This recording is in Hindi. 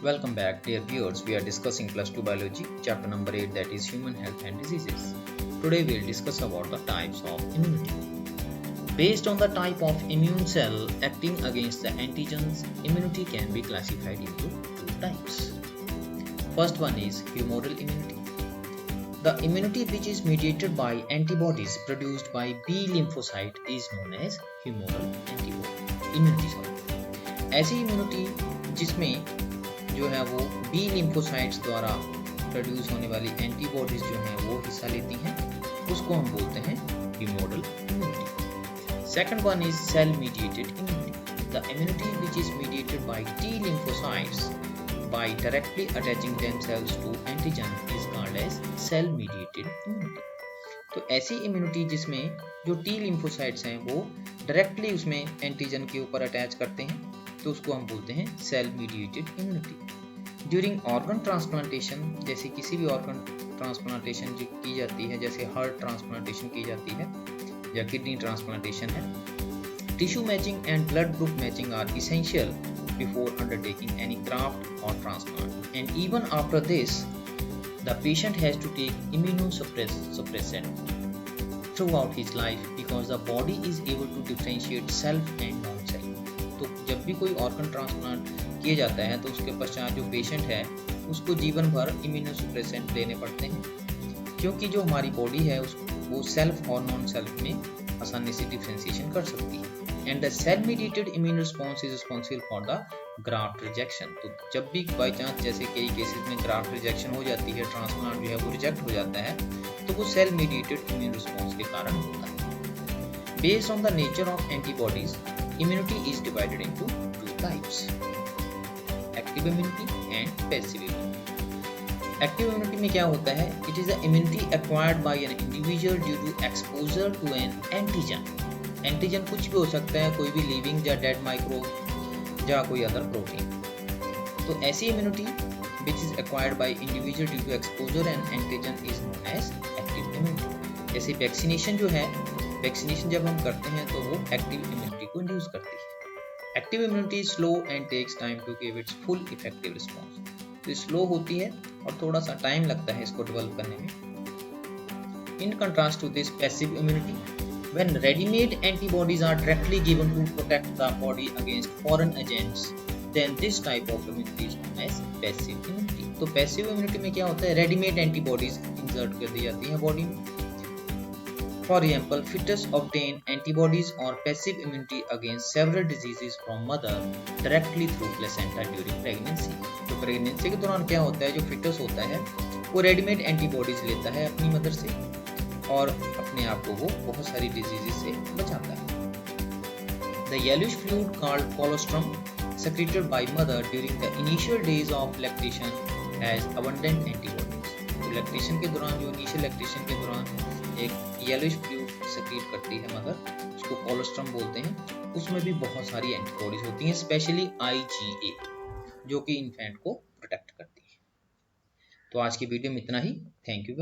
Welcome back, dear viewers. We are discussing plus 2 biology, chapter number 8, that is human health and diseases. Today we will discuss about the types of immunity. Based on the type of immune cell acting against the antigens, immunity can be classified into two types. First one is humoral immunity. The immunity which is mediated by antibodies produced by B lymphocyte is known as humoral immunity. ऐसी इम्यूनिटी जिसमें जो है वो बी लिम्फोसाइट्स द्वारा प्रोड्यूस होने वाली एंटीबॉडीज जो हैं वो हिस्सा लेती हैं, उसको हम बोलते हैं humoral immunity. Second one is cell mediated immunity. The immunity which is mediated by T lymphocytes by directly attaching themselves to antigen is called as cell mediated immunity. तो ऐसी इम्यूनिटी जिसमें जो टी लिम्फोसाइट्स हैं वो डायरेक्टली उसमें एंटीजन के ऊपर अटैच करते हैं, तो उसको हम बोलते हैं cell mediated immunity. During organ transplantation, जैसे किसी भी ऑर्गन ट्रांसप्लांटेशन जो की जाती है, जैसे हार्ट ट्रांसप्लांटेशन की जाती है या किडनी ट्रांसप्लांटेशन है, tissue matching and blood group matching are essential before undertaking any graft or transplant, and even after this the patient has to take immunosuppressant throughout his life because the body is able to differentiate self and non-self. तो जब भी कोई ऑर्गन ट्रांसप्लांट किया जाता है तो उसके पश्चात जो पेशेंट है उसको जीवन भर इम्यूनोसप्रेसेंट लेने पड़ते हैं, क्योंकि जो हमारी बॉडी है वो सेल्फ और नॉन सेल्फ में आसानी से डिफरेंशिएशन कर सकती है. And the cell mediated immune response is responsible for the graft rejection. तो जब भी बाई चांस जैसे कई केसेस में ग्राफ्ट रिजेक्शन हो जाती है, ट्रांसप्लांट जो है वो रिजेक्ट हो जाता है, तो वो सेल मीडिएटेड इम्यून रिस्पॉन्स के कारण होता है. Based on the nature of antibodies, immunity is divided into two types: active immunity and passive immunity. Active immunity में क्या होता है? It is the immunity acquired by an individual due to exposure to an antigen. Antigen कुछ भी हो सकता है, कोई भी लिविंग या डेड माइक्रोब या कोई अदर प्रोटीन. तो ऐसी immunity which is acquired by individual due to exposure and antigen is known as active immunity. जैसे वैक्सीनेशन जो है, वैक्सीनेशन जब हम करते हैं तो वो एक्टिव इम्यूनिटी को इंड्यूस करती है. Active immunity slow and takes time to give its full effective response. तो स्लो होती है और थोड़ा सा टाइम लगता है इसको डेवलप करने में. In contrast to this passive immunity, when readymade antibodies are directly given to protect the body against foreign agents, then this type of immunity is known as passive immunity. तो पैसिव इम्यूनिटी में क्या होता है? रेडीमेड एंटीबॉडीज इंसर्ट कर दी जाती है बॉडी में. For example, fetus obtain antibodies or passive immunity against several diseases from mother directly through placenta during pregnancy. तो प्रेगनेंसी के दौरान क्या होता है? जो फिटस होता है वो रेडीमेड एंटीबॉडीज लेता है अपनी मदर से और अपने आप को वो बहुत सारी डिजीजेस से बचाता है. The yellowish fluid called colostrum secreted by mother during the initial days of lactation has abundant antibodies. तो लैक्टेशन के दौरान, जो इनिशियल लैक्टेशन के दौरान एक येलोइश फ्लूइड सेक्रेट करती है मदर, उसको कोलोस्ट्रम बोलते हैं. उसमें भी बहुत सारी एंटीबॉडीज होती हैं, स्पेशली IgA, जो कि इन्फेंट को प्रोटेक्ट करती है. तो आज की वीडियो में इतना ही. Thank you.